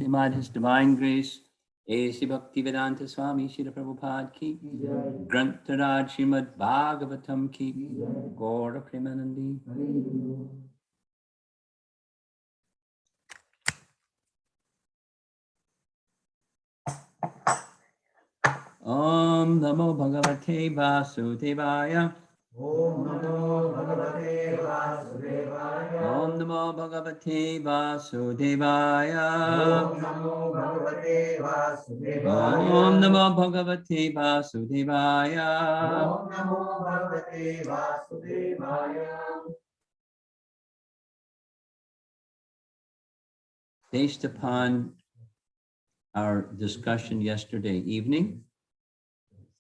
Simad His Divine Grace, A.C. Bhaktivedanta Swami, Srila Prabhupada ki, Grantaraj Srimad Bhagavatam ki, Gaura Premanandi. Om Namo Bhagavate Vasudevaya. Om Namo Bhagavate Vasudevaya. Om Namo Bhagavate Vasudevaya. Om Namo Bhagavate Vasudevaya. Om Namo Bhagavate Vasudevaya. Om Namo Bhagavate Vasudevaya. Based upon our discussion yesterday evening,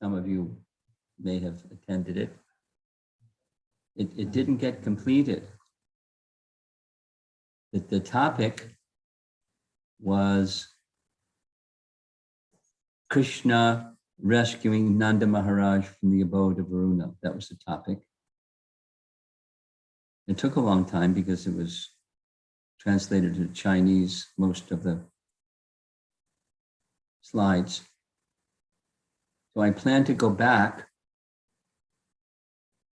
some of you may have attended it. It didn't get completed. The topic was Krishna rescuing Nanda Maharaj from the abode of Varuna. That was the topic. It took a long time because it was translated to Chinese, most of the slides. So I plan to go back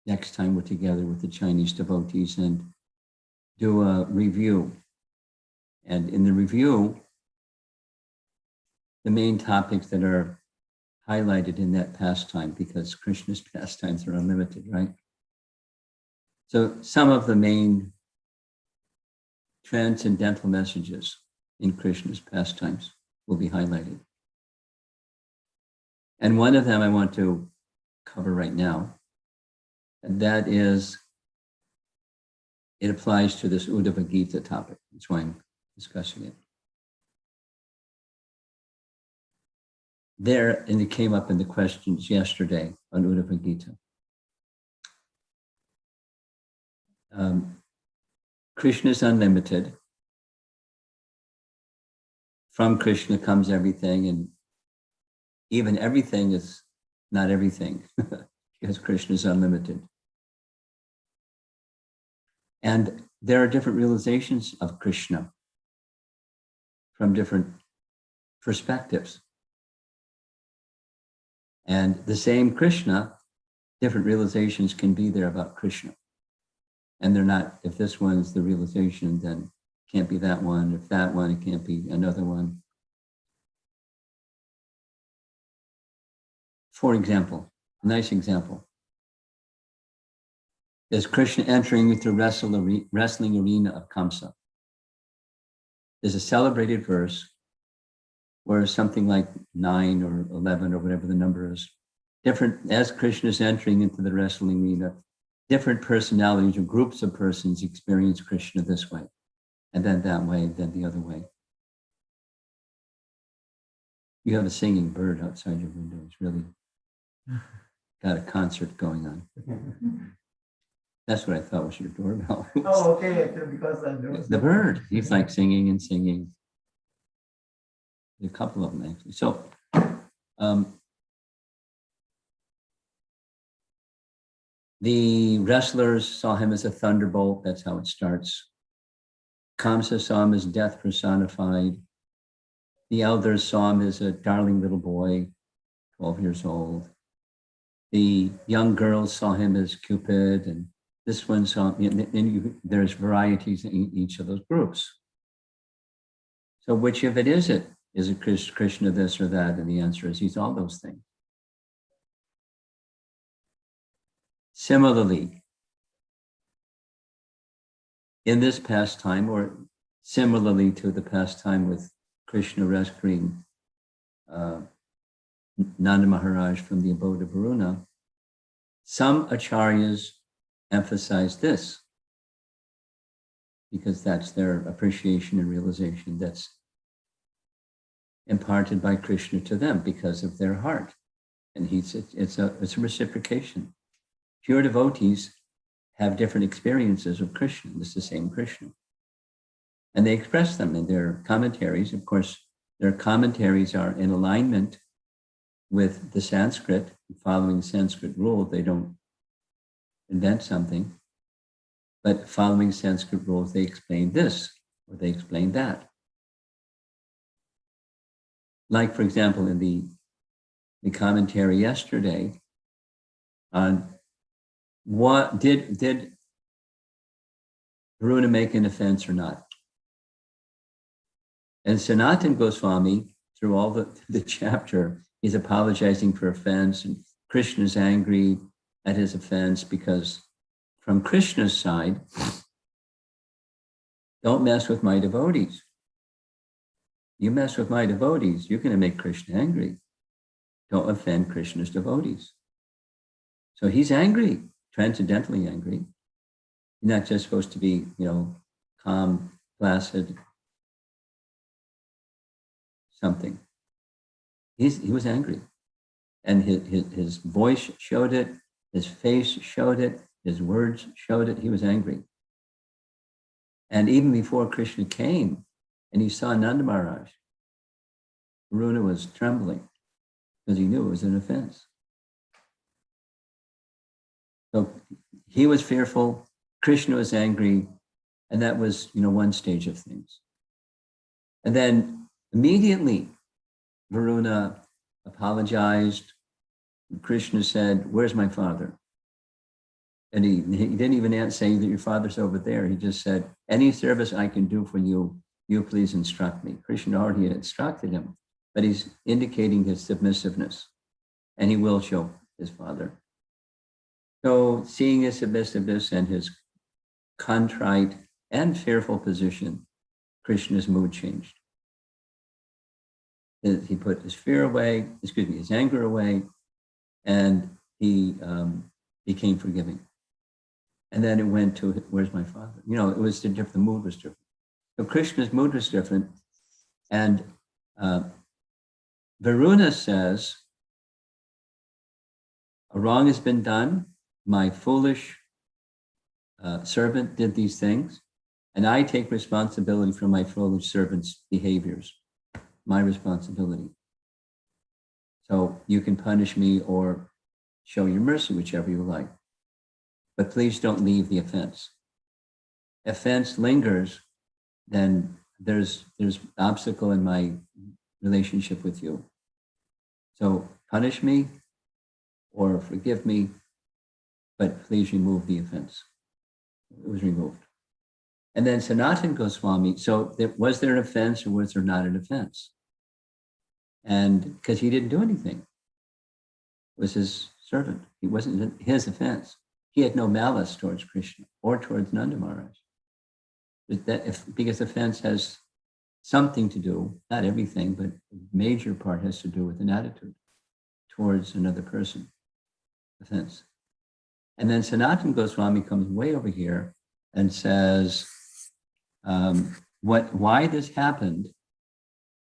next time we're together with the Chinese devotees and do a review. And in the review, the main topics that are highlighted in that pastime, because Krishna's pastimes are unlimited, right? So some of the main transcendental messages in Krishna's pastimes will be highlighted. And one of them I want to cover right now, and that is, it applies to this Uddhava Gita topic. That's why I'm discussing it. There, and it came up in the questions yesterday on Uddhava Gita. Krishna is unlimited. From Krishna comes everything, and even everything is not everything, because Krishna is unlimited. And there are different realizations of Krishna from different perspectives. And the same Krishna, different realizations can be there about Krishna. And they're not, if this one's the realization, then it can't be that one. If that one, it can't be another one. For example, a nice example is Krishna entering into the wrestling arena of Kamsa. There's a celebrated verse where something like 9 or 11 or whatever the number is, different, as Krishna is entering into the wrestling arena, different personalities or groups of persons experience Krishna this way, and then that way, then the other way. You have a singing bird outside your window. It's really got a concert going on. That's what I thought was your doorbell. Oh, okay. Because the bird, he's like singing and singing. A couple of them actually. So, the wrestlers saw him as a thunderbolt. That's how it starts. Kamsa saw him as death personified. The elders saw him as a darling little boy, 12 years old. The young girls saw him as Cupid, and this one saw, there's varieties in each of those groups. So which of it is it? Is it Krishna this or that? And the answer is he's all those things. Similarly, in this pastime, or similarly to the pastime with Krishna rescuing Nanda Maharaj from the abode of Varuna, some acharyas emphasize this because that's their appreciation and realization that's imparted by Krishna to them because of their heart. And it's a reciprocation. Pure devotees have different experiences of Krishna. It's the same Krishna. And they express them in their commentaries. Of course, their commentaries are in alignment with the Sanskrit, following Sanskrit rule. They don't invent something, but following Sanskrit rules, they explain this or they explain that. Like, for example, in the commentary yesterday on what did Varuna make an offense or not? And Sanatana Goswami, through all the chapter, he's apologizing for offense, and Krishna's angry at his offense because from Krishna's side, don't mess with my devotees. You mess with my devotees, you're going to make Krishna angry. Don't offend Krishna's devotees. So he's angry, transcendentally angry. He's not just supposed to be, calm, placid, something. He was angry. And his voice showed it, his face showed it, his words showed it. He was angry. And even before Krishna came and he saw Nanda Maharaj, Varuna was trembling because he knew it was an offense. So he was fearful, Krishna was angry, And that was, one stage of things. And then immediately, Varuna apologized. Krishna said, "Where's my father?" And he didn't even say that your father's over there. He just said, "Any service I can do for you, you please instruct me." Krishna already had instructed him, but he's indicating his submissiveness, and he will show his father. So seeing his submissiveness and his contrite and fearful position, Krishna's mood changed. He put his his anger away, and he became forgiving. And then it went to, "Where's my father?" It was different. The mood was different. So Krishna's mood was different. And Varuna says, "A wrong has been done. My foolish servant did these things, and I take responsibility for my foolish servant's behaviors. My responsibility. So you can punish me or show your mercy, whichever you like. But please don't leave the offense. Offense lingers, then there's obstacle in my relationship with you. So punish me or forgive me, but please remove the offense." It was removed. And then Sanatana Goswami, so was there an offense or was there not an offense? And because he didn't do anything. It was his servant. It wasn't his offense. He had no malice towards Krishna or towards Nanda Maharaj. Because offense has something to do, not everything, but a major part has to do with an attitude towards another person. Offense. And then Sanatana Goswami comes way over here and says, why this happened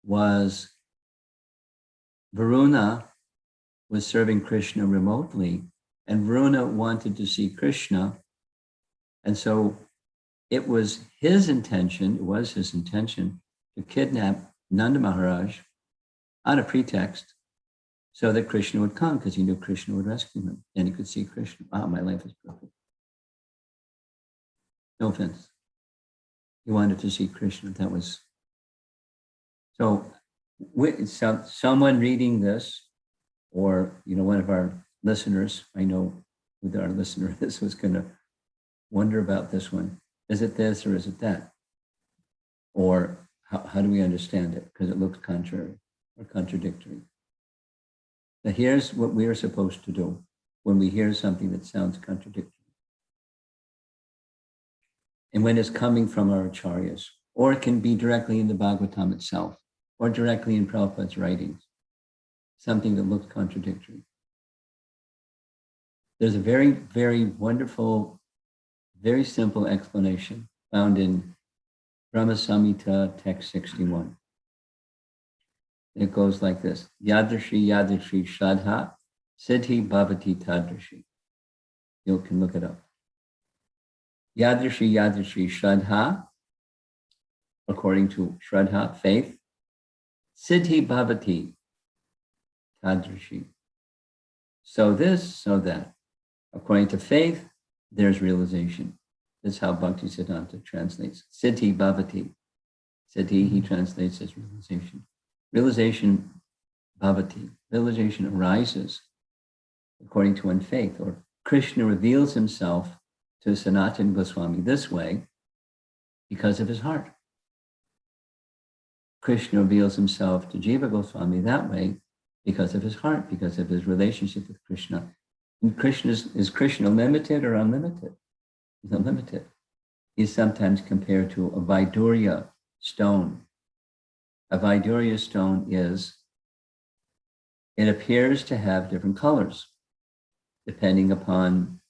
was Varuna was serving Krishna remotely, and Varuna wanted to see Krishna. And so it was his intention to kidnap Nanda Maharaj on a pretext so that Krishna would come, because he knew Krishna would rescue him and he could see Krishna. Wow, my life is perfect. No offense. He wanted to see Krishna. That was so. Someone reading this, or one of our listeners, I know who our listener is, was going to wonder about this one. Is it this or is it that? Or how do we understand it? Because it looks contrary or contradictory. Now here's what we are supposed to do when we hear something that sounds contradictory. And when it's coming from our acharyas, or it can be directly in the Bhagavatam itself, or directly in Prabhupada's writings, something that looks contradictory. There's a very, very wonderful, very simple explanation found in Brahma Samhita text 61. It goes like this: Yadrashi Yadrashi Shraddha Siddhi Bhavati Tadrashi. You can look it up. Yadrashi Yadrashi Shraddha, according to Shraddha, faith, Siddhi Bhavati Tadrashi. So this, so that. According to faith, there's realization. That's how Bhaktisiddhanta translates. Siddhi Bhavati. Siddhi, he translates as realization. Realization Bhavati. Realization arises according to one faith, or Krishna reveals himself to Sanatana Goswami this way because of his heart. Krishna reveals himself to Jiva Goswami that way because of his heart, because of his relationship with Krishna. And is Krishna limited or unlimited? He's unlimited. He's sometimes compared to a Vaidurya stone. A Vaidurya stone it appears to have different colors. Depending upon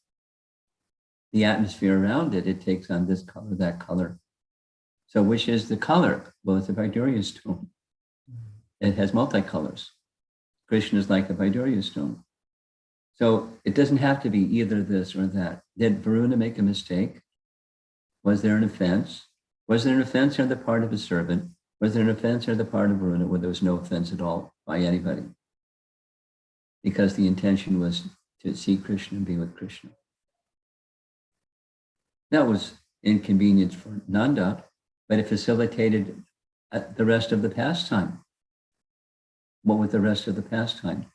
the atmosphere around it, it takes on this color, that color. So which is the color? Well, it's a Vaidurya stone. It has multicolors. Krishna is like a Vaidurya stone. So it doesn't have to be either this or that. Did Varuna make a mistake? Was there an offense? Was there an offense on the part of a servant? Was there an offense on the part of Varuna where there was no offense at all by anybody? Because the intention was to see Krishna and be with Krishna. That was inconvenience for Nanda, but it facilitated the rest of the pastime. What was the rest of the pastime?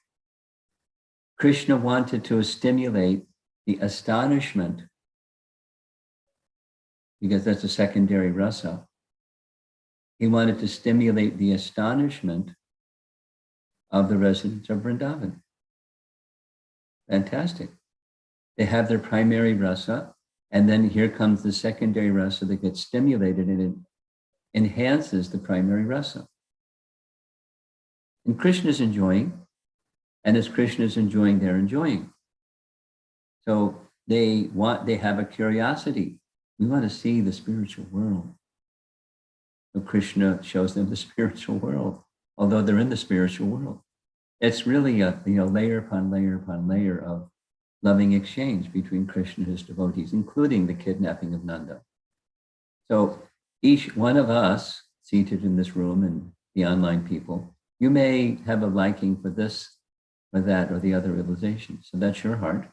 Krishna wanted to stimulate the astonishment, because that's a secondary rasa. He wanted to stimulate the astonishment of the residents of Vrindavan. Fantastic. They have their primary rasa, and then here comes the secondary rasa that gets stimulated, and it enhances the primary rasa. And Krishna is enjoying, and as Krishna is enjoying, they're enjoying. So they have a curiosity. We want to see the spiritual world. So Krishna shows them the spiritual world, although they're in the spiritual world. It's really a layer upon layer upon layer of loving exchange between Krishna and his devotees, including the kidnapping of Nanda. So each one of us seated in this room and the online people, you may have a liking for this or that or the other realization. So that's your heart.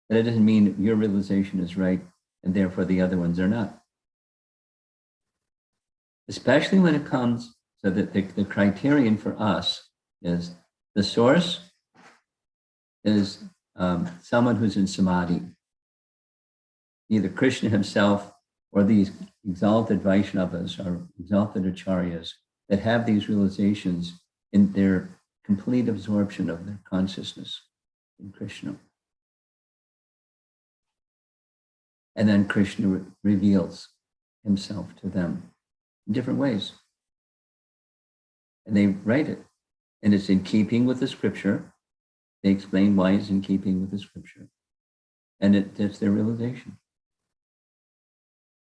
But it doesn't mean your realization is right and therefore the other ones are not. Especially when it comes, so that the criterion for us is the source is someone who's in samadhi, either Krishna himself or these exalted Vaishnavas or exalted acharyas that have these realizations in their complete absorption of their consciousness in Krishna. And then Krishna reveals himself to them in different ways. And they write it. And it's in keeping with the scripture. They explain why it's in keeping with the scripture. And it's their realization.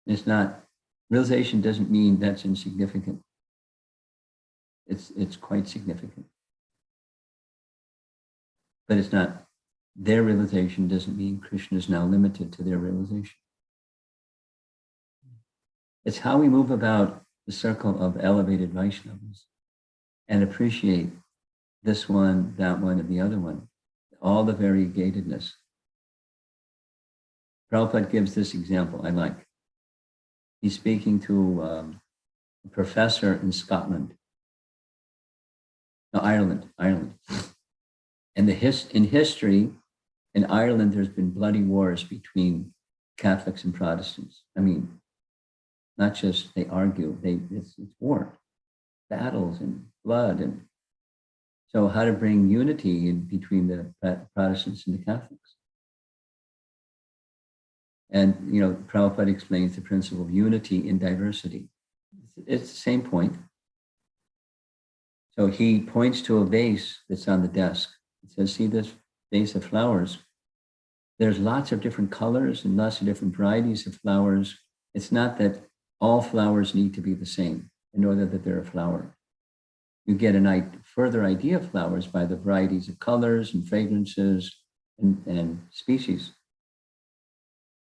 It's not, realization doesn't mean that's insignificant. It's quite significant. But it's not, their realization doesn't mean Krishna is now limited to their realization. It's how we move about the circle of elevated Vaishnavas and appreciate this one, that one, and the other one, all the variegatedness. Prabhupada gives this example I like. He's speaking to a professor in Scotland. No, Ireland. And in history, in Ireland, there's been bloody wars between Catholics and Protestants. I mean, not just they argue, it's war, battles and blood. And so how to bring unity in between the Protestants and the Catholics. And, Prabhupada explains the principle of unity in diversity. It's the same point. So he points to a vase that's on the desk. It says, see this vase of flowers? There's lots of different colors and lots of different varieties of flowers. It's not that all flowers need to be the same in order that they're a flower. You get a further idea of flowers by the varieties of colors and fragrances and species.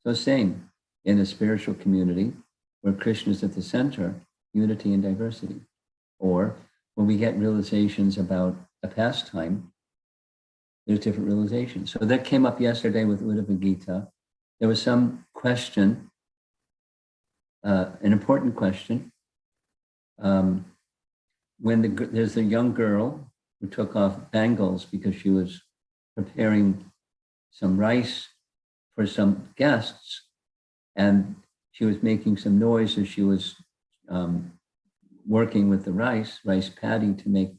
So same in a spiritual community where Krishna is at the center, unity and diversity. Or when we get realizations about a pastime, there's different realizations. So that came up yesterday with Uddhava Gita. There was some question, an important question. There's a young girl who took off bangles because she was preparing some rice for some guests, and she was making some noise as she was working with the rice paddy to make,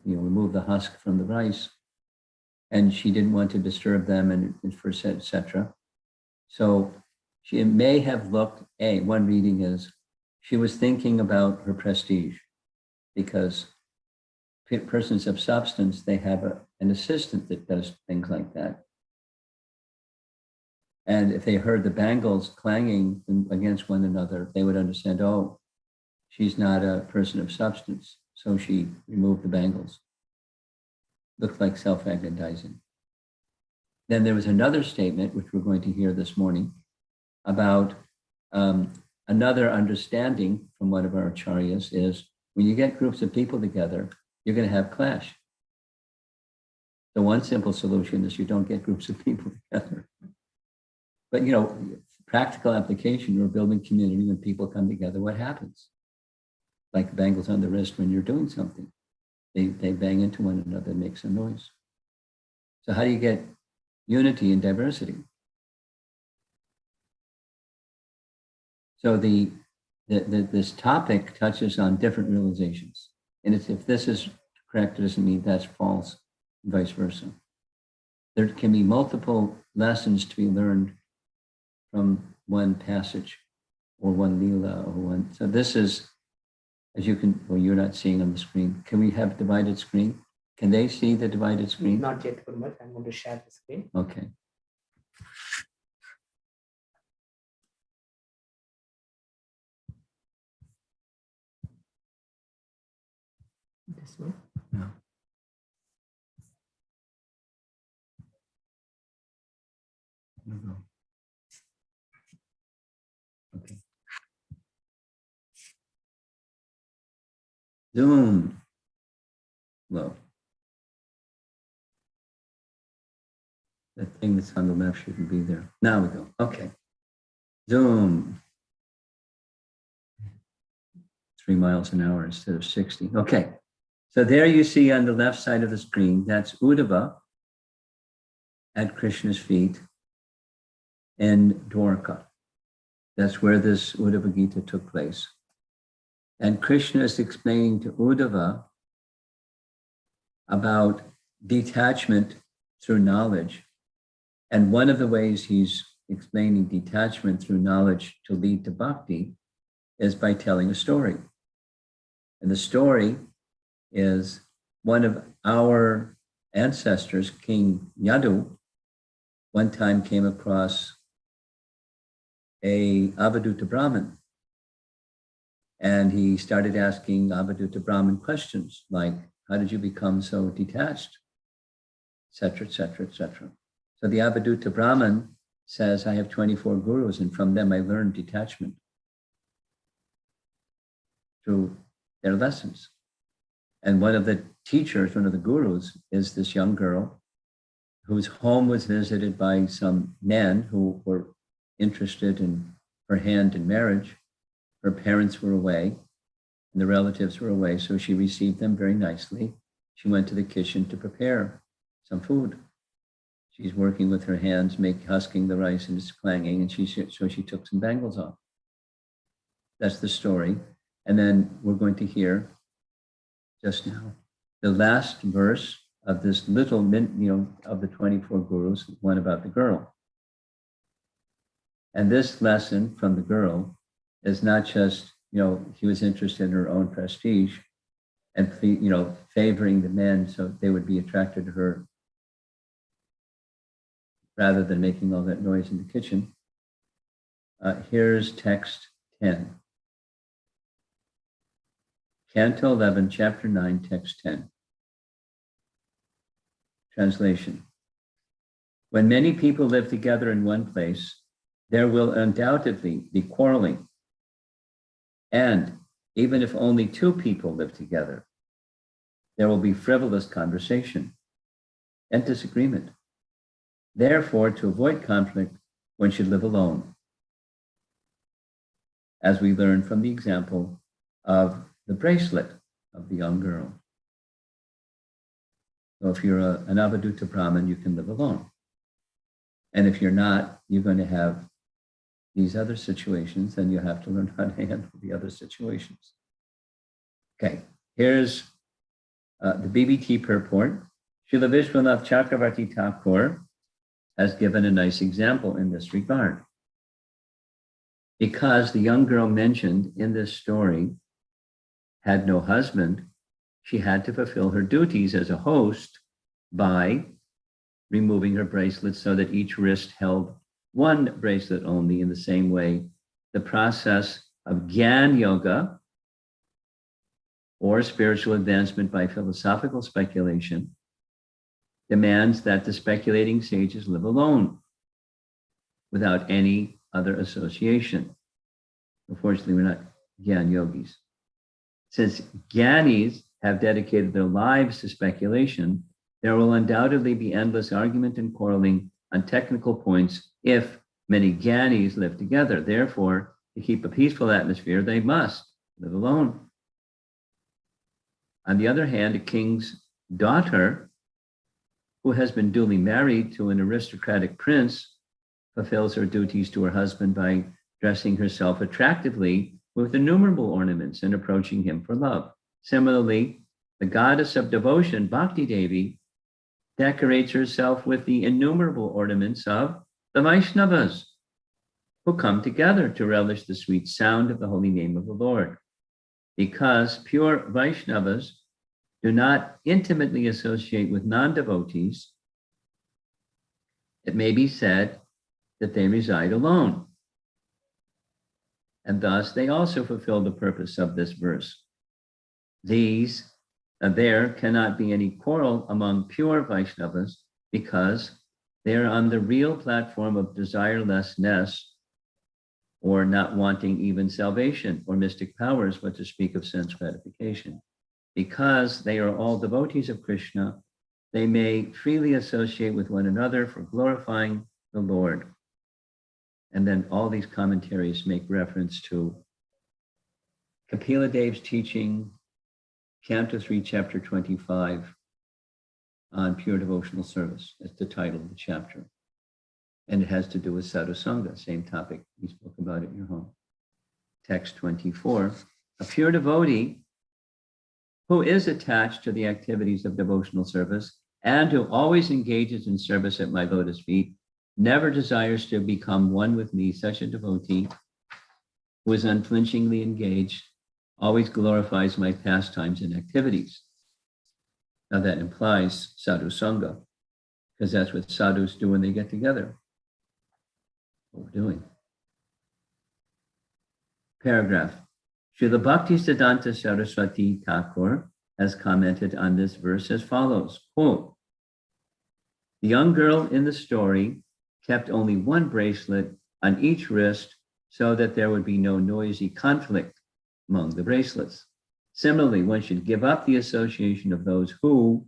remove the husk from the rice. And she didn't want to disturb them and etc. So she may have looked, one reading is, she was thinking about her prestige because persons of substance, they have an assistant that does things like that. And if they heard the bangles clanging against one another, they would understand, oh, she's not a person of substance. So she removed the bangles. Looked like self-aggrandizing. Then there was another statement, which we're going to hear this morning, about another understanding from one of our acharyas is when you get groups of people together, you're going to have clash. The one simple solution is you don't get groups of people together. But, practical application, or building community, when people come together, what happens? Like bangles on the wrist when you're doing something. They bang into one another and make some noise. So how do you get unity and diversity? So this topic touches on different realizations. And if this is correct, it doesn't mean that's false, and vice versa. There can be multiple lessons to be learned from one passage or one lila or one. So this is, as you can, well, you're not seeing on the screen. Can we have divided screen? Can they see the divided screen? Not yet, Gurmat. I'm going to share the screen. Okay. This one. No. There we go. Okay. Zoom. Low. The thing that's on the left shouldn't be there. Now we go. Okay. Zoom. 3 miles an hour instead of 60. Okay. So there you see on the left side of the screen, that's Uddhava at Krishna's feet in Dwarka. That's where this Uddhava Gita took place. And Krishna is explaining to Uddhava about detachment through knowledge. And one of the ways he's explaining detachment through knowledge to lead to bhakti is by telling a story. And the story is one of our ancestors, King Yadu, one time came across a Avadhuta Brahmin. And he started asking Avadhuta Brahmin questions like, how did you become so detached? Et cetera, et cetera, et cetera. So the Avadhuta Brahmin says, I have 24 gurus, and from them I learned detachment through their lessons. And one of the teachers, one of the gurus, is this young girl whose home was visited by some men who were interested in her hand in marriage. Her parents were away and the relatives were away, so she received them very nicely. She went to the kitchen to prepare some food. She's working with her hands, husking the rice, and it's clanging, and so she took some bangles off. That's the story. And then we're going to hear just now the last verse of this little, of the 24 gurus, one about the girl. And this lesson from the girl is not just, she was interested in her own prestige and, favoring the men so they would be attracted to her rather than making all that noise in the kitchen. Here's text 10. Canto 11, chapter 9, text 10. Translation. When many people live together in one place, there will undoubtedly be quarreling. And even if only 2 people live together, there will be frivolous conversation and disagreement. Therefore, to avoid conflict, one should live alone, as we learn from the example of the bracelet of the young girl. So if you're an Avadhuta Brahmin, you can live alone. And if you're not, you're going to have these other situations, and you have to learn how to handle the other situations. Okay, here's the BBT purport. Srila Vishwanath Chakravarti Thakur has given a nice example in this regard. Because the young girl mentioned in this story had no husband, she had to fulfill her duties as a host by removing her bracelets so that each wrist held one bracelet only. In the same way, the process of Gyan Yoga, or spiritual advancement by philosophical speculation, demands that the speculating sages live alone without any other association. Unfortunately, we're not Gyan Yogis. Since Gyanis have dedicated their lives to speculation, there will undoubtedly be endless argument and quarreling on technical points if Many Gyanis live together. Therefore, to keep a peaceful atmosphere, they must live alone. On the other hand, a king's daughter, who has been duly married to an aristocratic prince, fulfills her duties to her husband by dressing herself attractively with innumerable ornaments and approaching him for love. Similarly, the goddess of devotion, Bhakti Devi, decorates herself with the innumerable ornaments of the Vaishnavas, who come together to relish the sweet sound of the holy name of the Lord. Because pure Vaishnavas do not intimately associate with non-devotees, it may be said that they reside alone. And thus they also fulfill the purpose of this verse. There cannot be any quarrel among pure Vaishnavas because they are on the real platform of desirelessness, or not wanting even salvation or mystic powers, but to speak of sense gratification. Because they are all devotees of Krishna, they may freely associate with one another for glorifying the Lord. And then all these commentaries make reference to Kapila Dev's teaching, Canto 3, Chapter 25, on pure devotional service. That's the title of the chapter. And it has to do with sadhu sangha, same topic we spoke about at your home. Text 24, a pure devotee who is attached to the activities of devotional service and who always engages in service at my lotus feet, never desires to become one with me. Such a devotee who is unflinchingly engaged always glorifies my pastimes and activities. Now that implies sadhu sangha, because that's what sadhus do when they get together. What we're doing. Paragraph. Srila Bhaktisiddhanta Saraswati Thakur has commented on this verse as follows, quote, the young girl in the story kept only one bracelet on each wrist so that there would be no noisy conflict among the bracelets. Similarly, one should give up the association of those who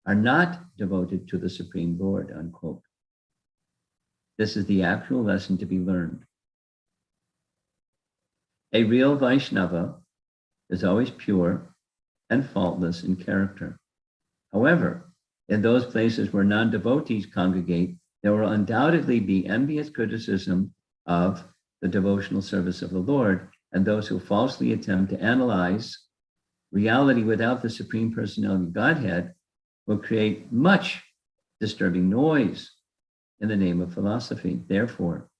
are not devoted to the Supreme Lord, unquote. This is the actual lesson to be learned. A real Vaishnava is always pure and faultless in character. However, in those places where non-devotees congregate, there will undoubtedly be envious criticism of the devotional service of the Lord, and those who falsely attempt to analyze reality without the Supreme Personality of Godhead will create much disturbing noise in the name of philosophy. Therefore,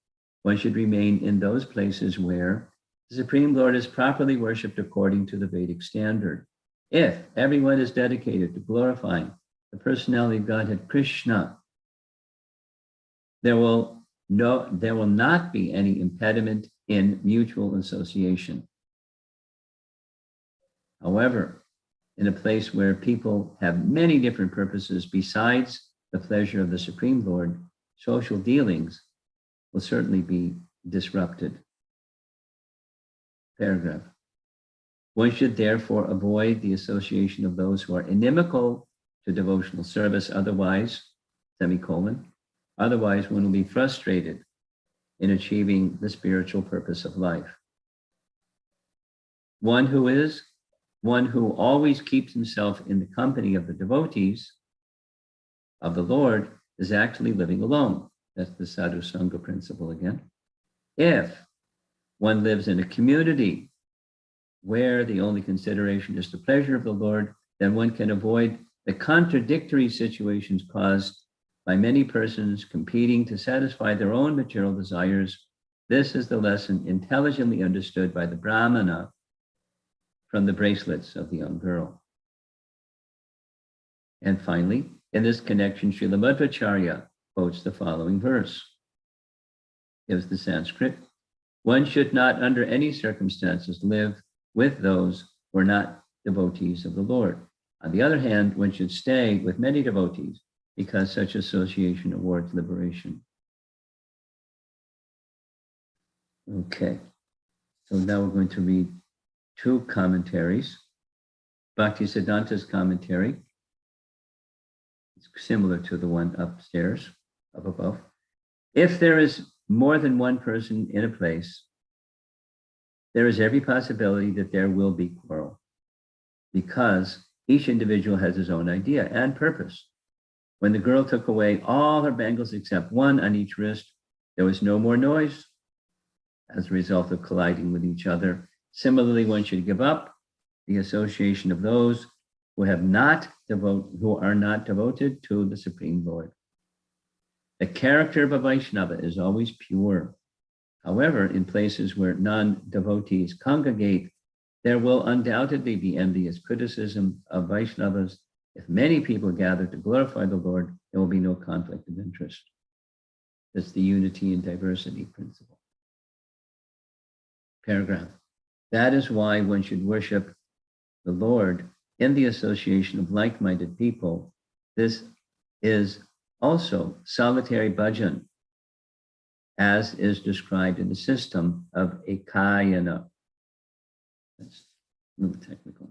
one should remain in those places where the Supreme Lord is properly worshipped according to the Vedic standard. If everyone is dedicated to glorifying the personality of Godhead Krishna, there will not be any impediment in mutual association. However, in a place where people have many different purposes besides the pleasure of the Supreme Lord, social dealings will certainly be disrupted. Paragraph. One should therefore avoid the association of those who are inimical to devotional service, otherwise one will be frustrated in achieving the spiritual purpose of life. One who always keeps himself in the company of the devotees of the Lord is actually living alone. That's the sadhu sangha principle again. If one lives in a community where the only consideration is the pleasure of the Lord, then one can avoid the contradictory situations caused by many persons competing to satisfy their own material desires. This is the lesson intelligently understood by the Brahmana from the bracelets of the young girl. And finally, in this connection, Srila Madhvacharya quotes the following verse. Gives the Sanskrit. One should not under any circumstances live with those who are not devotees of the Lord. On the other hand, one should stay with many devotees because such association awards liberation. Okay, so now we're going to read two commentaries. Bhaktisiddhanta's commentary. It's similar to the one upstairs, up above. If there is more than one person in a place, there is every possibility that there will be quarrel, because each individual has his own idea and purpose. When the girl took away all her bangles except one on each wrist, there was no more noise as a result of colliding with each other. Similarly, one should give up the association of those who are not devoted to the Supreme Lord. The character of a Vaishnava is always pure. However, in places where non-devotees congregate, there will undoubtedly be envious criticism of Vaishnavas. If many people gather to glorify the Lord, there will be no conflict of interest. That's the unity and diversity principle. Paragraph. That is why one should worship the Lord in the association of like-minded people. This is also solitary bhajan, as is described in the system of Ekayana. That's a little technical.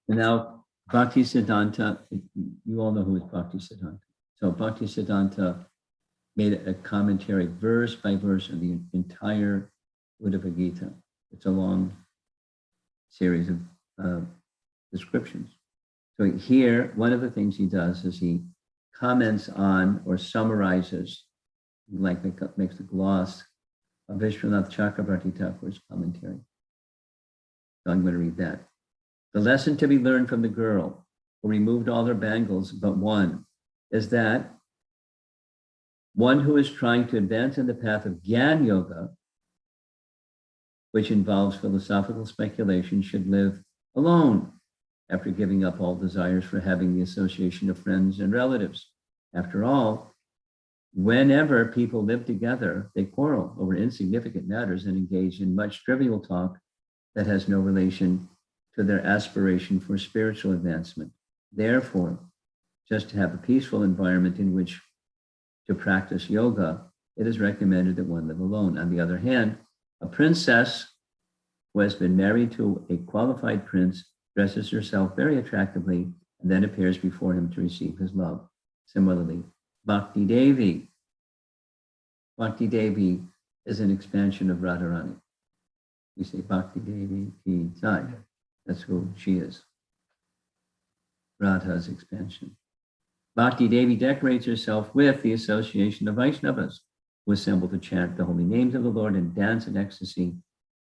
And now, Bhakti Siddhanta, you all know who is Bhakti Siddhanta. So Bhakti Siddhanta made a commentary verse by verse on the entire Uddhava Gita. It's a long series of descriptions. So here, one of the things he does is he comments on or summarizes, like makes a gloss of Vishwanath Chakrabarti Thakur's commentary. So I'm going to read that. The lesson to be learned from the girl who removed all her bangles but one is that one who is trying to advance in the path of Gyan Yoga, which involves philosophical speculation, should live alone after giving up all desires for having the association of friends and relatives. After all, whenever people live together, they quarrel over insignificant matters and engage in much trivial talk that has no relation to their aspiration for spiritual advancement. Therefore, just to have a peaceful environment in which to practice yoga, it is recommended that one live alone. On the other hand, a princess who has been married to a qualified prince dresses herself very attractively and then appears before him to receive his love. Similarly, Bhakti Devi. Bhakti Devi is an expansion of Radharani. We say Bhakti Devi ki jai. That's who she is. Radha's expansion. Bhakti Devi decorates herself with the association of Vaishnavas who assemble to chant the holy names of the Lord and dance in ecstasy.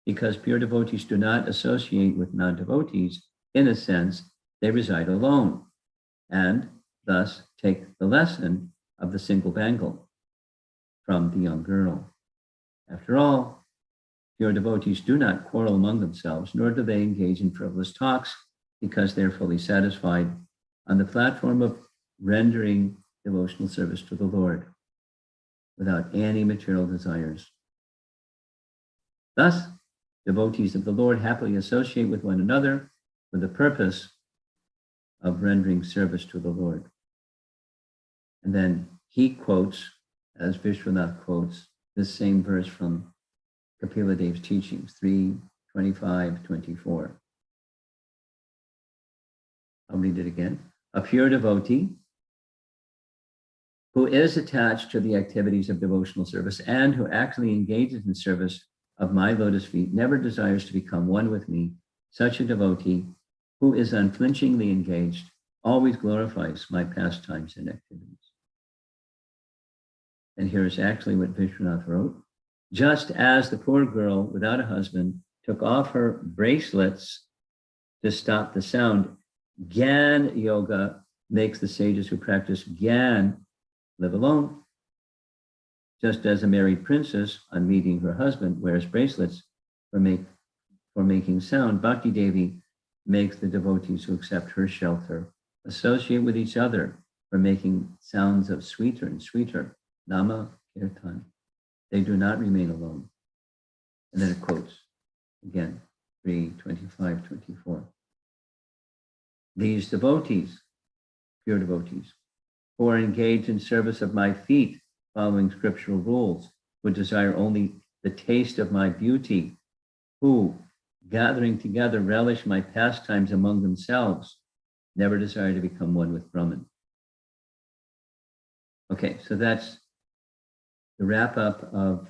Because pure devotees do not associate with non-devotees, in a sense, they reside alone and thus take the lesson of the single bangle from the young girl. After all, pure devotees do not quarrel among themselves, nor do they engage in frivolous talks, because they are fully satisfied on the platform of rendering devotional service to the Lord without any material desires. Thus, devotees of the Lord happily associate with one another for the purpose of rendering service to the Lord. And then he quotes, as Vishwanath quotes, this same verse from Kapila Dev's teachings, 3:25-24. I'll read it again. A pure devotee who is attached to the activities of devotional service and who actually engages in service of my lotus feet never desires to become one with me. Such a devotee who is unflinchingly engaged always glorifies my pastimes and activities. And here's actually what Vishwanath wrote. Just as the poor girl without a husband took off her bracelets to stop the sound, Gyan Yoga makes the sages who practice Gyan live alone. Just as a married princess, on meeting her husband, wears bracelets for making sound, Bhakti Devi makes the devotees who accept her shelter associate with each other for making sounds of sweeter and sweeter Nama Kirtan. They do not remain alone. And then it quotes again, 3:25-24. These devotees, pure devotees, who are engaged in service of my feet, following scriptural rules, who desire only the taste of my beauty, who, gathering together, relish my pastimes among themselves, never desire to become one with Brahman. Okay, so that's the wrap up of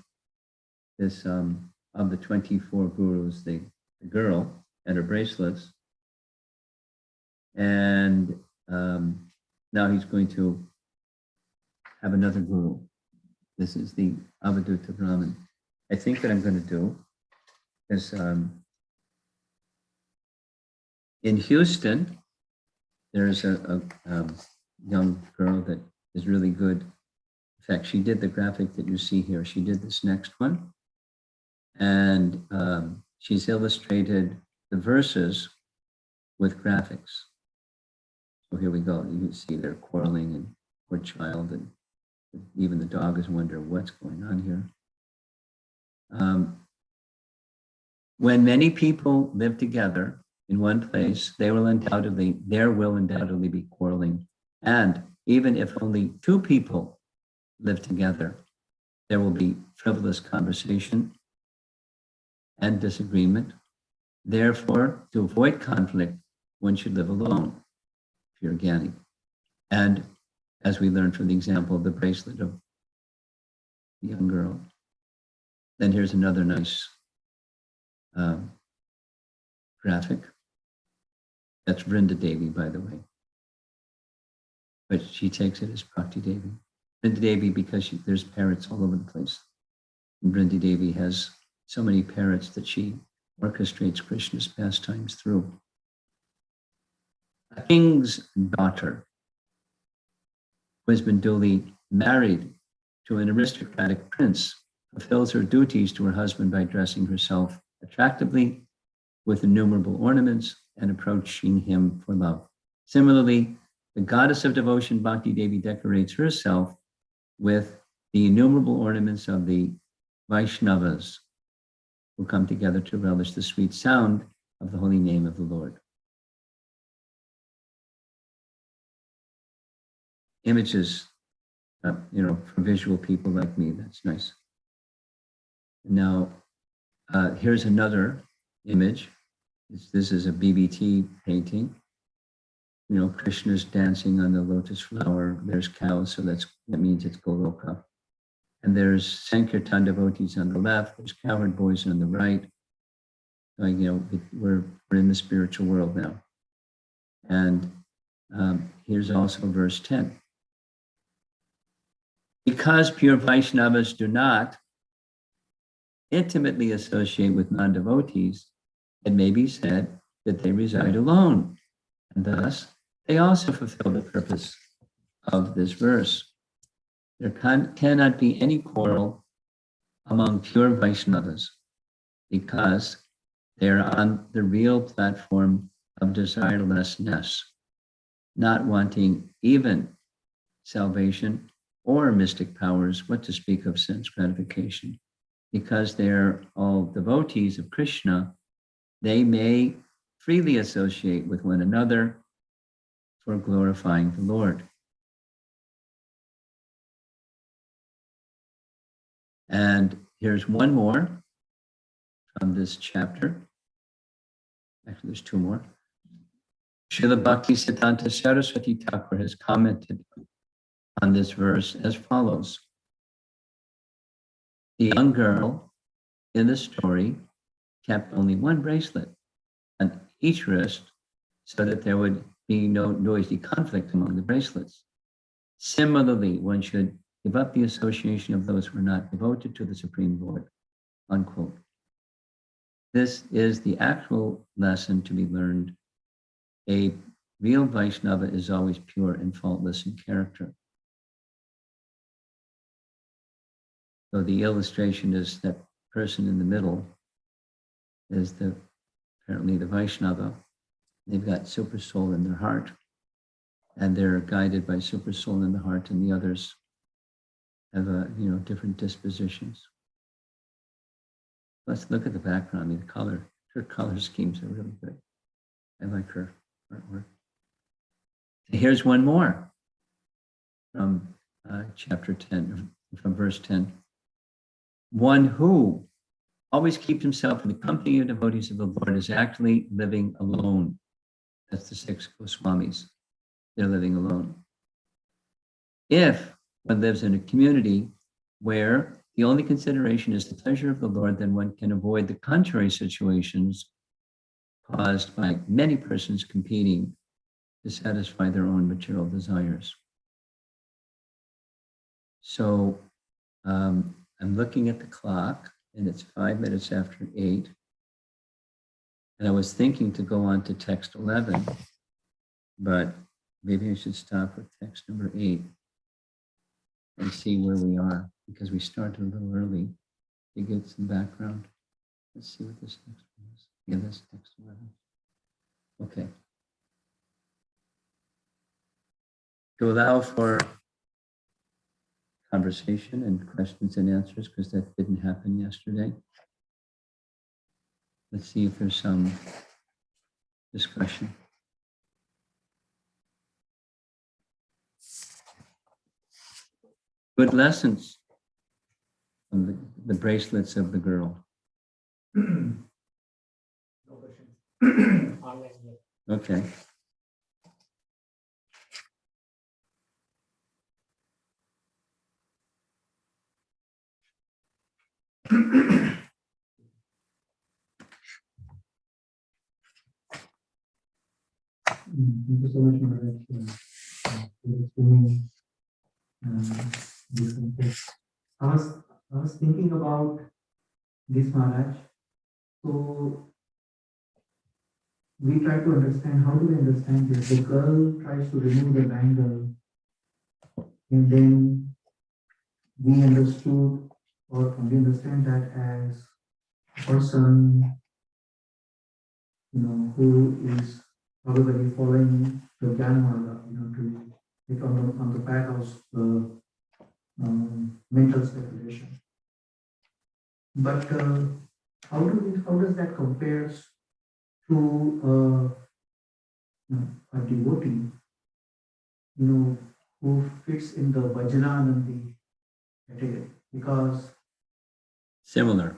this, of the 24 gurus, the girl and her bracelets. And now he's going to have another guru. This is the Avadhuta Brahman. I think what I'm going to do is in Houston, there's a young girl that is really good. In fact, she did the graphic that you see here. She did this next one. And she's illustrated the verses with graphics. So here we go. You can see they're quarreling and poor child, and even the dog is wondering what's going on here. When many people live together in one place, there will undoubtedly be quarreling. And even if only two people live together, there will be frivolous conversation and disagreement. Therefore, to avoid conflict, one should live alone, if you're Jnani. And as we learned from the example of the bracelet of the young girl, then here's another nice graphic. That's Vrinda Devi, by the way. But she takes it as Bhakti Devi. Vrinda Devi, because there's parrots all over the place. And Vrinda Devi has so many parrots that she orchestrates Krishna's pastimes through. A king's daughter who has been duly married to an aristocratic prince fulfills her duties to her husband by dressing herself attractively with innumerable ornaments and approaching him for love. Similarly, the goddess of devotion, Bhakti Devi, decorates herself with the innumerable ornaments of the Vaishnavas who come together to relish the sweet sound of the holy name of the Lord. Images, for visual people like me, that's nice. Now, here's another image. This is a BBT painting. Krishna's dancing on the lotus flower. There's cows, so that means it's Goloka. And there's Sankirtan devotees on the left. There's cowherd boys on the right. So, we're in the spiritual world now. And here's also verse 10. Because pure Vaishnavas do not intimately associate with non-devotees, it may be said that they reside alone. And thus, they also fulfill the purpose of this verse. There cannot be any quarrel among pure Vaishnavas because they are on the real platform of desirelessness, not wanting even salvation or mystic powers, what to speak of sense gratification. Because they're all devotees of Krishna, they may freely associate with one another for glorifying the Lord. And here's one more from this chapter. Actually, there's two more. Srila Bhakti Siddhanta Saraswati Thakur has commented on this verse as follows. The young girl in the story kept only one bracelet on each wrist so that there would be no noisy conflict among the bracelets. Similarly, one should give up the association of those who are not devoted to the Supreme Lord, unquote. This is the actual lesson to be learned. A real Vaishnava is always pure and faultless in character. So the illustration is that person in the middle is apparently the Vaishnava. They've got super soul in their heart, and they're guided by super soul in the heart, and the others have different dispositions. Let's look at the background. The color, her color schemes are really good. I like her artwork. Here's one more from chapter 10, from verse 10. One who always keeps himself in the company of devotees of the Lord is actually living alone. That's the 6 Goswamis. They're living alone. If one lives in a community where the only consideration is the pleasure of the Lord, then one can avoid the contrary situations caused by many persons competing to satisfy their own material desires. So I'm looking at the clock, and it's 5 minutes after 8. And I was thinking to go on to text 11, but maybe I should stop with text number 8 and see where we are, because we started a little early to get some background. Let's see what this next one is. Yeah, that's text 11. Okay. To allow for conversation and questions and answers, because that didn't happen yesterday. Let's see if there's some discussion. Good lessons from the bracelets of the girl. No questions. Online, yeah. Okay. Thank you so much, Maharaj, for explaining this concept. I was thinking about this, Maharaj. So we try to understand, how do we understand this? The girl tries to remove the bangle, and then we understood, or we understand that as a person, who is probably following the Jnana, to it on the back of the mental speculation. But how does that compare to a devotee, who fits in the Vajranandi category? Because Similar.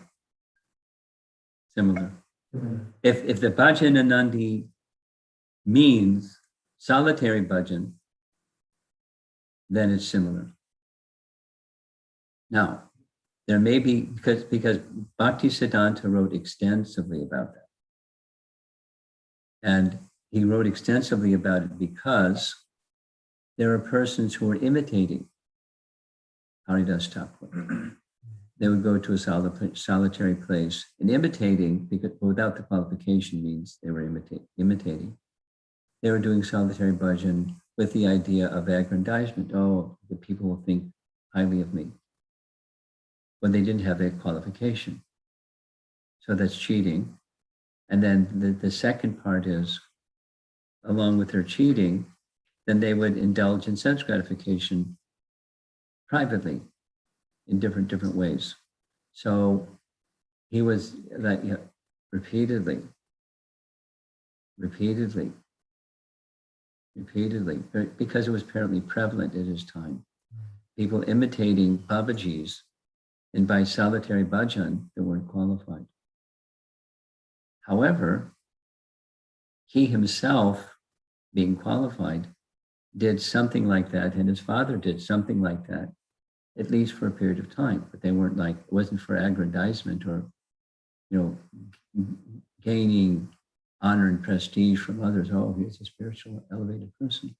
If the Bhajananandi means solitary bhajan, then it's similar. Now, there may be, because Bhaktisiddhanta wrote extensively about that. And he wrote extensively about it because there are persons who are imitating Haridas Thakur. They would go to a solitary place, and imitating, because without the qualification means they were imitating. They were doing solitary bhajan with the idea of aggrandizement. Oh, the people will think highly of me, when they didn't have that qualification. So that's cheating. And then the second part is, along with their cheating, then they would indulge in sense gratification privately in different ways. So he was like, repeatedly, because it was apparently prevalent at his time. People imitating Babajis, and by solitary bhajan, they weren't qualified. However, he himself, being qualified, did something like that, and his father did something like that, at least for a period of time. But they weren't like, it wasn't for aggrandizement or, gaining honor and prestige from others. Oh, he's a spiritual, elevated person.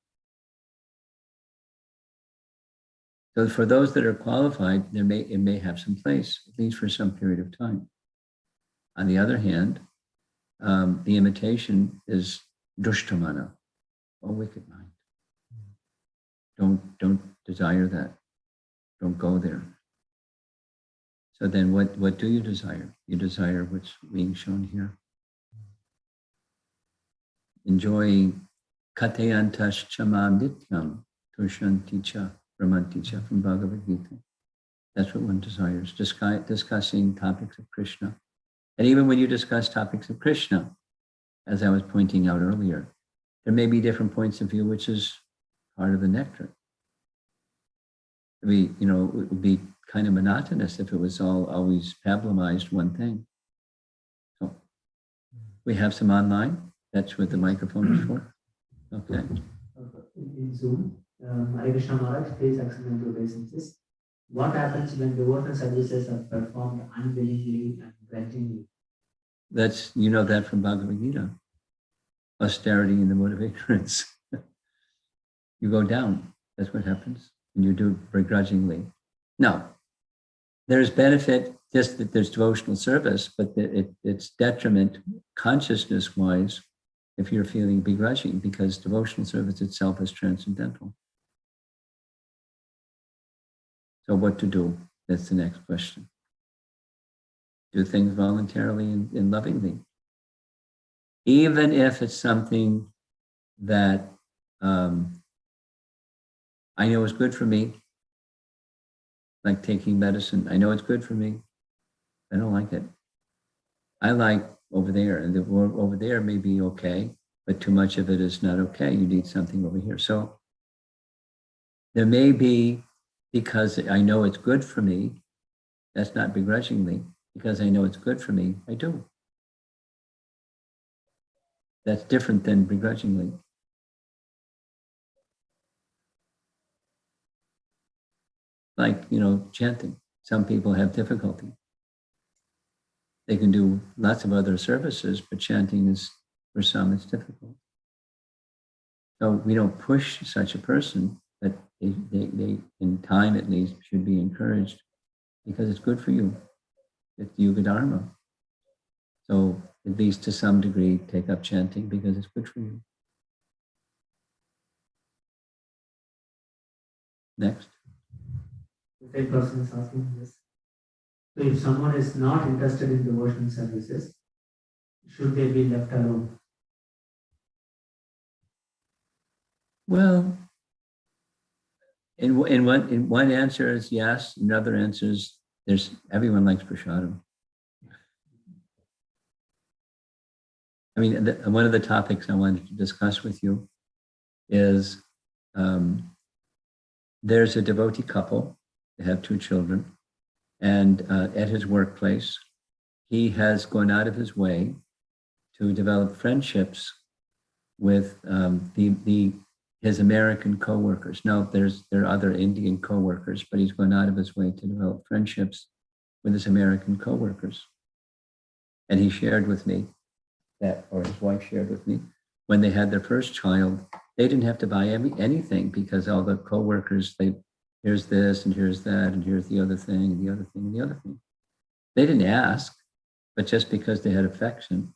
So for those that are qualified, it may have some place, at least for some period of time. On the other hand, the imitation is dushtamana, a wicked mind. Don't desire that. Don't go there. So then what do you desire? You desire what's being shown here. Enjoying kateyantash chamam nityam tushanti cha ramanti cha from Bhagavad Gita. That's what one desires, discussing topics of Krishna. And even when you discuss topics of Krishna, as I was pointing out earlier, there may be different points of view, which is part of the nectar. It would be kind of monotonous if it was always pablumized one thing. So we have some online. That's what the microphone is for. Okay. in Zoom. Hare Krishna Maharaj, please explain to obeisances. What happens when devotional services are performed unwillingly and grudgingly? That's, you know that from Bhagavad Gita. Austerity in the mode of ignorance. You go down. That's what happens. And you do it begrudgingly. Now, there's benefit, just that there's devotional service, but it's detriment consciousness-wise if you're feeling begrudging, because devotional service itself is transcendental. So what to do? That's the next question. Do things voluntarily and lovingly. Even if it's something that I know is good for me, like taking medicine. I know it's good for me. I don't like it. I like over there, and the over there may be okay, but too much of it is not okay. You need something over here. So there may be, because I know it's good for me, that's not begrudgingly, because I know it's good for me, I do. That's different than begrudgingly. Like, chanting. Some people have difficulty. They can do lots of other services, but chanting is, for some, it's difficult. So we don't push such a person, but they in time at least, should be encouraged because it's good for you. It's Yuga Dharma. So at least to some degree, take up chanting because it's good for you. Next. The third person is asking this. So if someone is not interested in devotional services, should they be left alone? Well, in one answer is yes. Another answer is everyone likes prasadam. I mean, one of the topics I wanted to discuss with you is there's a devotee couple. They have 2 children, and at his workplace, he has gone out of his way to develop friendships with his American coworkers. Now, there are other Indian coworkers, but he's gone out of his way to develop friendships with his American coworkers. And he shared with me or his wife shared with me, when they had their first child, they didn't have to buy anything because all the coworkers, here's this and here's that and here's the other thing and the other thing and the other thing. They didn't ask, but just because they had affection.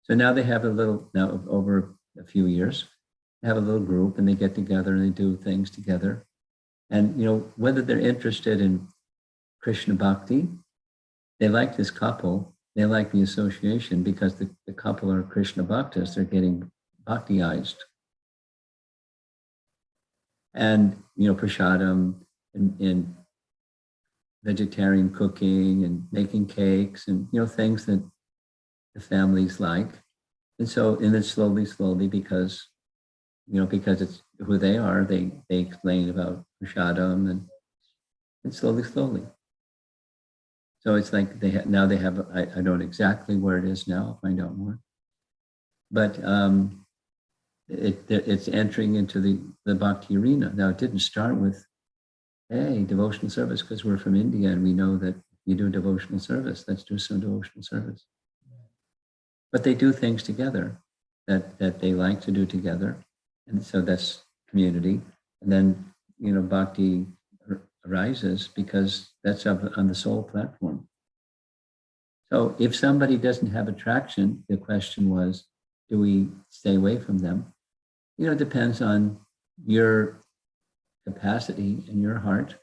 So now they have now over a few years, they have a little group and they get together and they do things together. And, whether they're interested in Krishna Bhakti, they like this couple, they like the association because the couple are Krishna Bhaktas, they're getting bhaktiized. And, prasadam and vegetarian cooking and making cakes and, things that the families like. And then slowly, because it's who they are, they explain about prasadam and slowly. So it's like I don't know exactly where it is now, I'll find out more. But it's entering into the bhakti arena. Now, it didn't start with, hey, devotional service, because we're from India and we know that you do devotional service. Let's do some devotional service. But they do things together that they like to do together. And so that's community. And then, bhakti arises because that's on the soul platform. So if somebody doesn't have attraction, the question was, do we stay away from them? It depends on your capacity and your heart.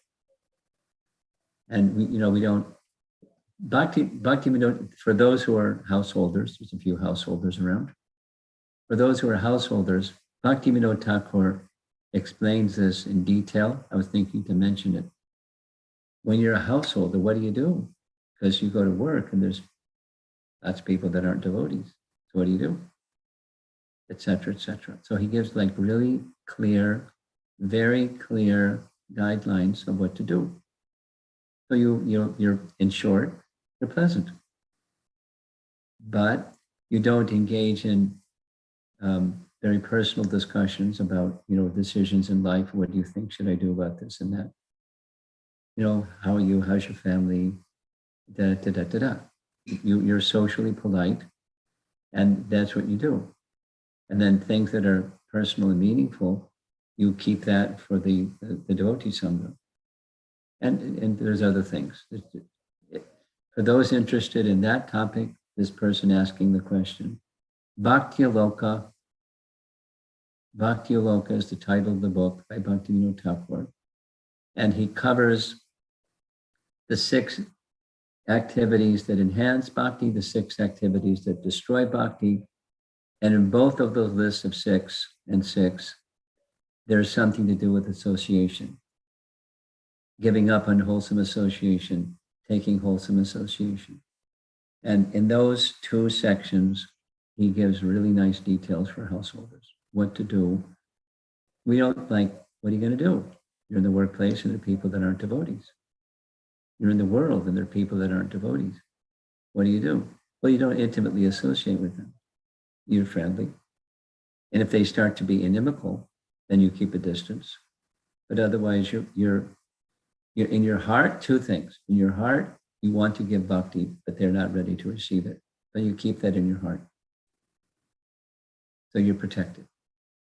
And we don't, Bhakti, for those who are householders, there's a few householders around. For those who are householders, Bhaktivinoda Thakur explains this in detail. I was thinking to mention it. When you're a householder, what do? Because you go to work and there's lots of people that aren't devotees. So what do? Et cetera, et cetera. So he gives really clear, very clear guidelines of what to do. So you're in short, you're pleasant, but you don't engage in very personal discussions about, decisions in life. What do you think? Should I do about this and that? How are you? How's your family? Da, da, da, da, da. You're socially polite, and that's what you do. And then things that are personal and meaningful, you keep that for the devotee sangha. And there's other things. For those interested in that topic, this person asking the question, Bhakti Aloka is the title of the book by Bhaktivinoda Thakur. And he covers the 6 activities that enhance bhakti, the 6 activities that destroy bhakti. And in both of those lists of 6 and 6, there's something to do with association. Giving up unwholesome association, taking wholesome association. And in those 2 sections, he gives really nice details for householders, what to do. We don't what are you going to do? You're in the workplace and there are people that aren't devotees. You're in the world and there are people that aren't devotees. What do you do? Well, you don't intimately associate with them. You're friendly. And if they start to be inimical, then you keep a distance. But otherwise, you're in your heart, 2 things. In your heart, you want to give bhakti, but they're not ready to receive it. But you keep that in your heart. So you're protected.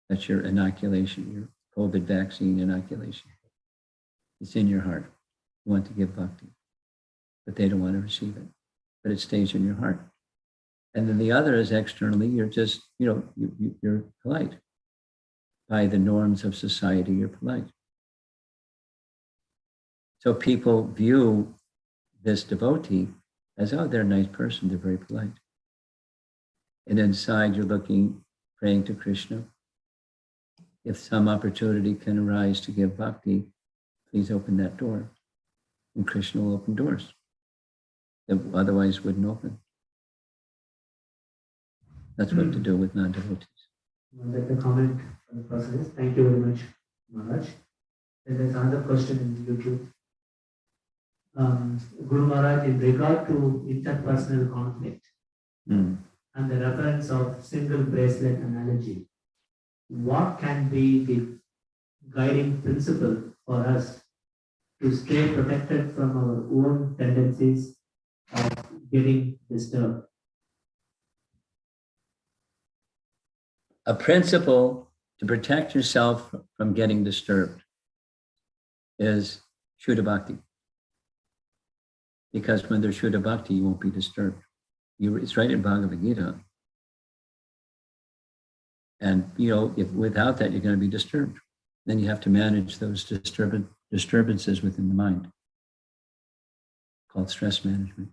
That's your inoculation, your COVID vaccine inoculation. It's in your heart. You want to give bhakti, but they don't want to receive it. But it stays in your heart. And then the other is externally, you're just, you're polite. By the norms of society, you're polite. So people view this devotee as, oh, they're a nice person, they're very polite. And inside you're looking, praying to Krishna. If some opportunity can arise to give bhakti, please open that door. And Krishna will open doors that otherwise wouldn't open. That's what to do with non-devotees. I'd like to comment on the process. Thank you very much, Maharaj. And there's another question in YouTube. Guru Maharaj, in regard to interpersonal conflict and the reference of single bracelet analogy, what can be the guiding principle for us to stay protected from our own tendencies of getting disturbed? A principle to protect yourself from getting disturbed is Shuddha Bhakti. Because when there's Shuddha Bhakti, you won't be disturbed. It's right in Bhagavad Gita. And, if without that, you're going to be disturbed. Then you have to manage those disturbances within the mind, called stress management.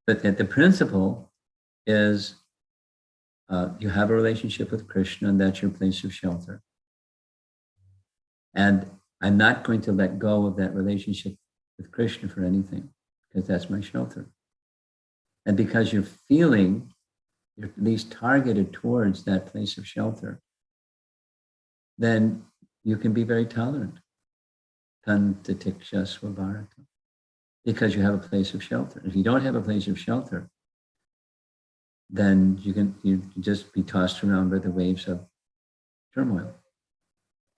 But the principle is you have a relationship with Krishna, and that's your place of shelter. And I'm not going to let go of that relationship with Krishna for anything, because that's my shelter. And because you're at least targeted towards that place of shelter, then you can be very tolerant. Tantatiksha svabharata. Because you have a place of shelter. If you don't have a place of shelter, then you can just be tossed around by the waves of turmoil.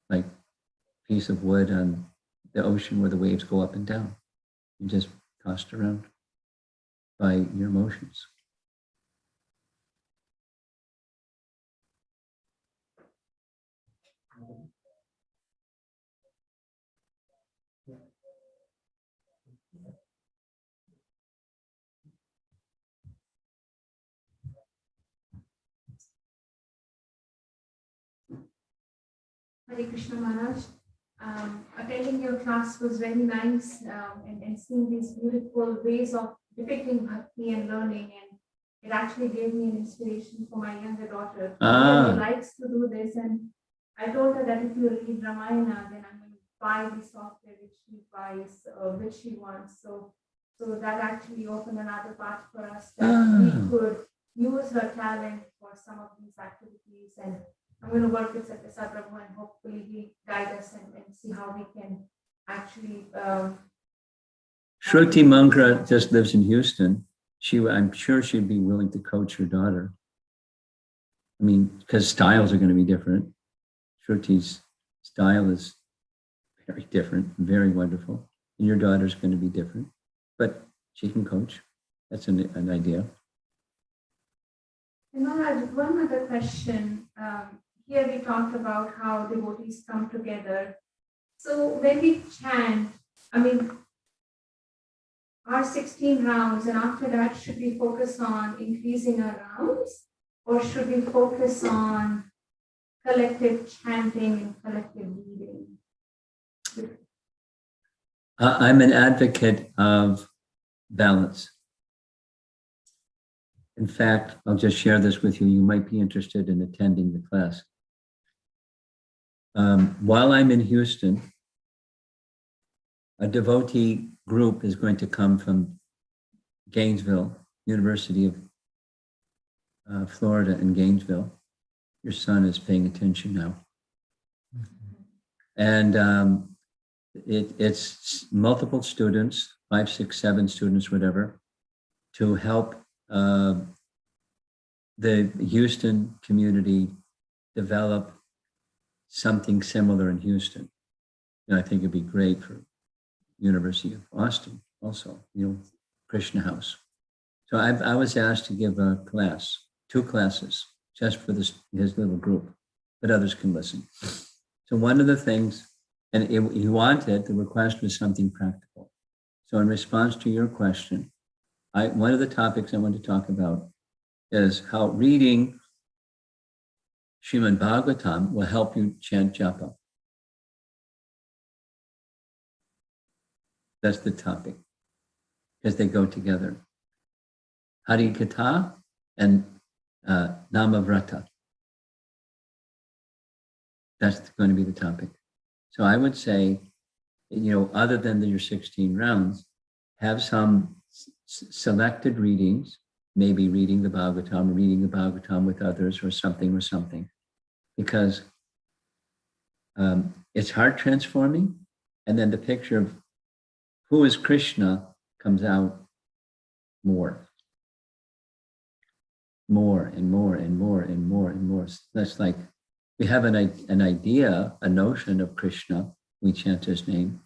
Like a piece of wood on the ocean where the waves go up and down. You're just tossed around by your emotions. Hare Krishna Maharaj, attending your class was very nice, and seeing these beautiful ways of depicting bhakti and learning, and it actually gave me an inspiration for my younger daughter. She really likes to do this, and I told her that if you read Ramayana, then I'm going to buy the software which she buys, which she wants. So that actually opened another path for us that we could use her talent for some of these activities. And I'm going to work with Satya Prabhu, and hopefully he guide us and see how we can actually. Shruti Mangra just lives in Houston. I'm sure she'd be willing to coach her daughter. I mean, because styles are going to be different. Shruti's style is very different, very wonderful. And your daughter's going to be different, but she can coach. That's an idea. And Maharaj, one other question. Here we talked about how devotees come together. So when we chant, I mean, our 16 rounds, and after that, should we focus on increasing our rounds, or should we focus on collective chanting and collective reading? I'm an advocate of balance. In fact, I'll just share this with you. You might be interested in attending the class. While I'm in Houston, a devotee group is going to come from Gainesville, University of Florida in Gainesville. Your son is paying attention now. And it's multiple students, 5, 6, 7 students, whatever, to help the Houston community develop something similar in Houston. And I think it'd be great for University of Austin also, Krishna House. So I was asked to give a class, 2 classes, just for his little group, but others can listen. So one of the things, and he wanted, the request was something practical. So in response to your question, one of the topics I want to talk about is how reading Srimad Bhagavatam will help you chant japa. That's the topic, because they go together. Hari Katha and Namavrata. That's going to be the topic. So I would say, other than your 16 rounds, have some selected readings, maybe reading the Bhagavatam with others or something, because it's heart transforming. And then the picture of who is Krishna comes out more and more and more and more and more. That's like, we have an idea, a notion of Krishna, we chant his name,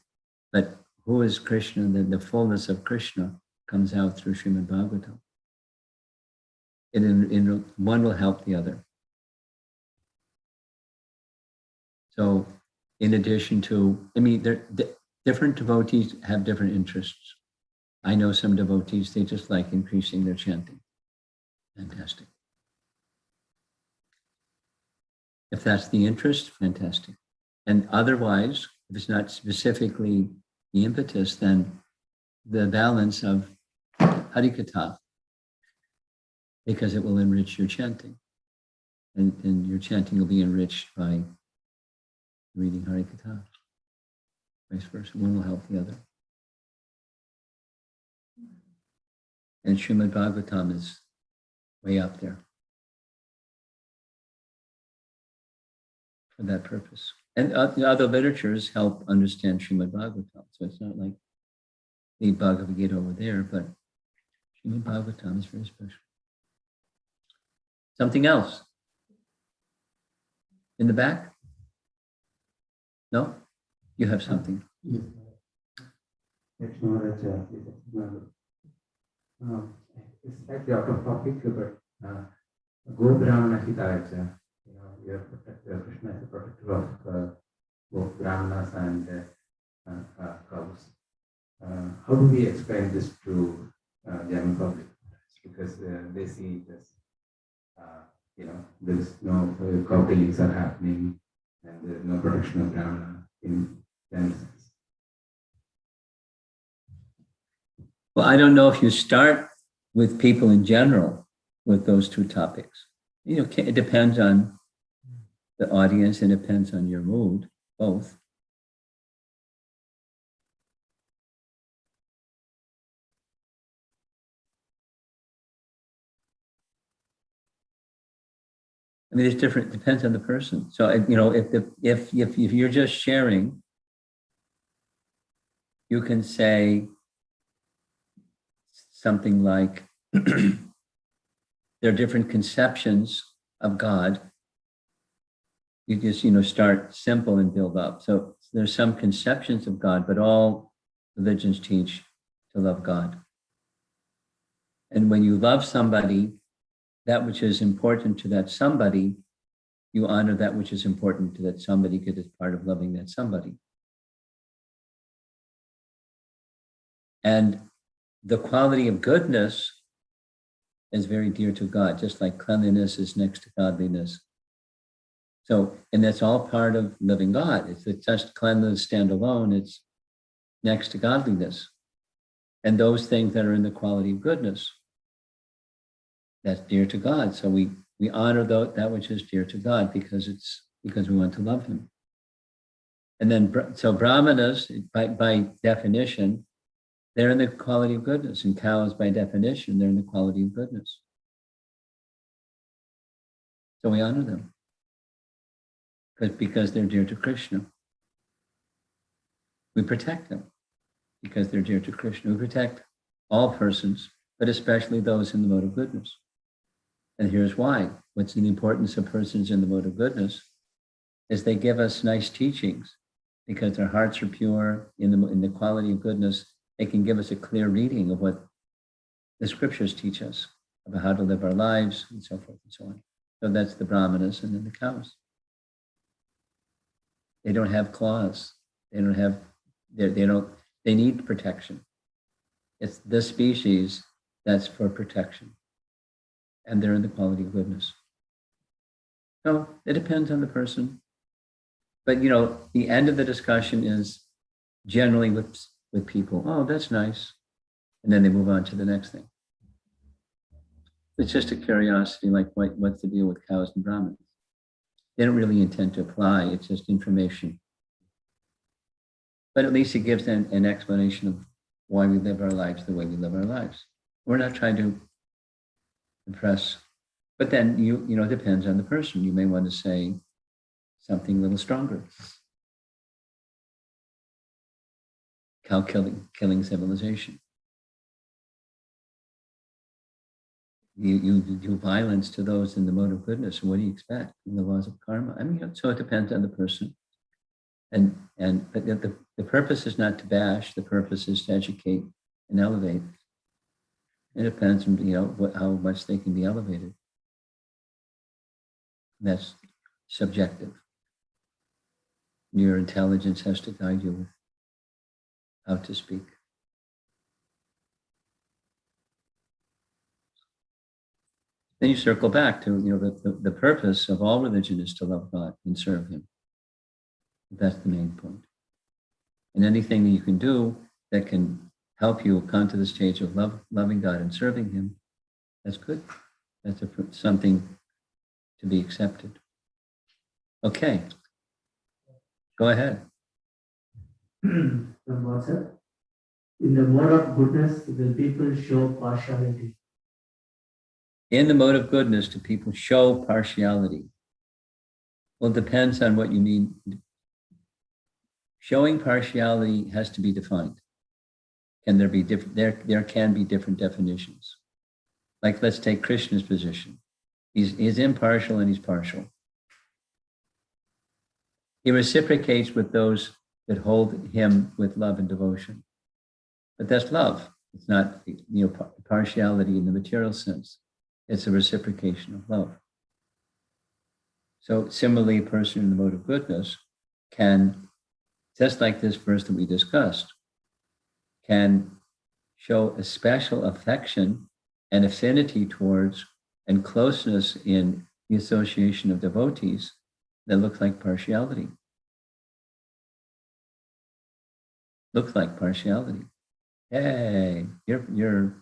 but who is Krishna? The fullness of Krishna comes out through Srimad Bhagavatam. And one will help the other. So in addition to, different devotees have different interests. I know some devotees, they just like increasing their chanting. Fantastic. If that's the interest, fantastic. And otherwise, if it's not specifically the impetus, then the balance of Harikatha, because it will enrich your chanting. And your chanting will be enriched by reading Harikatha. Vice versa, one will help the other. And Srimad Bhagavatam is way up there for that purpose. And the other literatures help understand Srimad Bhagavatam. So it's not like the Bhagavad Gita over there, but Srimad Bhagavatam is very special. Something else? In the back? No? You have something. Yes, Maharaj, it's slightly out of topic, but Go Brahmana Hitayacha, Krishna is a protector of both Brahmanas and cows. How do we explain this to German public? Because they see it as, there is no cow killings are happening and there is no protection of Brahmana in general sense. Well, I don't know if you start with people in general with those 2 topics. It depends on the audience and it depends on your mood, both. It's different, depends on the person. So, if you're just sharing, you can say something like, there are different conceptions of God, you just, start simple and build up. So there's some conceptions of God, but all religions teach to love God. And when you love somebody, that which is important to that somebody, you honor that which is important to that somebody because it's part of loving that somebody. And the quality of goodness is very dear to God, just like cleanliness is next to godliness. So, and that's all part of living God. It's just cleanliness stand alone, it's next to godliness. And those things that are in the quality of goodness, that's dear to God. So we honor that which is dear to God because we want to love him. And then, so brahmanas, by definition, they're in the quality of goodness, and cows, by definition, they're in the quality of goodness. So we honor them because they're dear to Krishna. We protect them because they're dear to Krishna. We protect all persons, but especially those in the mode of goodness. And here's why. What's the importance of persons in the mode of goodness is they give us nice teachings because their hearts are pure in the quality of goodness. They can give us a clear reading of what the scriptures teach us about how to live our lives and so forth and so on. So that's the brahmanas, and then the cows. They don't have claws. They need protection. It's this species that's for protection. And they're in the quality of goodness. So it depends on the person. But the end of the discussion is generally with people, oh, that's nice. And then they move on to the next thing. It's just a curiosity, like what's the deal with cows and brahmins? They don't really intend to apply, it's just information. But at least it gives them an explanation of why we live our lives the way we live our lives. We're not trying to impress, but then it depends on the person. You may want to say something a little stronger. Cow killing civilization. You do violence to those in the mode of goodness. What do you expect in the laws of karma? I mean, so it depends on the person. But the purpose is not to bash. The purpose is to educate and elevate. It depends on how much they can be elevated. That's subjective. Your intelligence has to guide you with how to speak. Then you circle back to the purpose of all religion is to love God and serve him. That's the main point. And anything that you can do that can help you come to the stage of loving God and serving him, that's good. That's something to be accepted. Okay. Go ahead. From WhatsApp. In the mode of goodness, will people show partiality? In the mode of goodness, do people show partiality? Well, it depends on what you mean. Showing partiality has to be defined. Can there be different? There can be different definitions. Like, let's take Krishna's position. He's impartial and he's partial. He reciprocates with those that hold him with love and devotion. But that's love. It's not partiality in the material sense. It's a reciprocation of love. So similarly, a person in the mode of goodness can, just like this verse that we discussed, can show a special affection and affinity towards and closeness in the association of devotees that looks like partiality. Looks like partiality. Hey, you're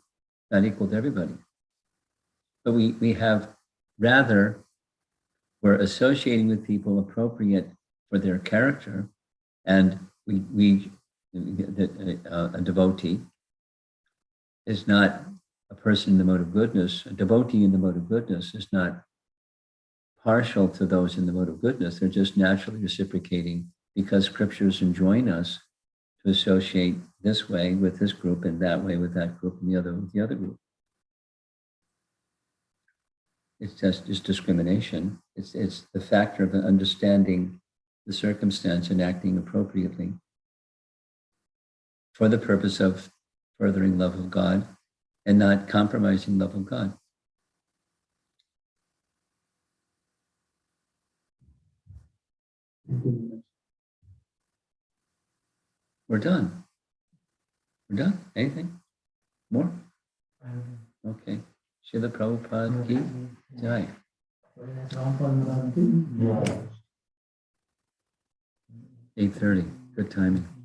not equal to everybody. But we have rather, we're associating with people appropriate for their character, and a devotee is not a person in the mode of goodness. A devotee in the mode of goodness is not partial to those in the mode of goodness. They're just naturally reciprocating because scriptures enjoin us to associate this way with this group and that way with that group and the other with the other group. It's just discrimination. It's the factor of understanding the circumstance and acting appropriately for the purpose of furthering love of God and not compromising love of God. Thank you. We're done. We're done. Anything more? Okay. Srila Prabhupada ki jai. Holiness Romapada Swami. 8:30. Good timing.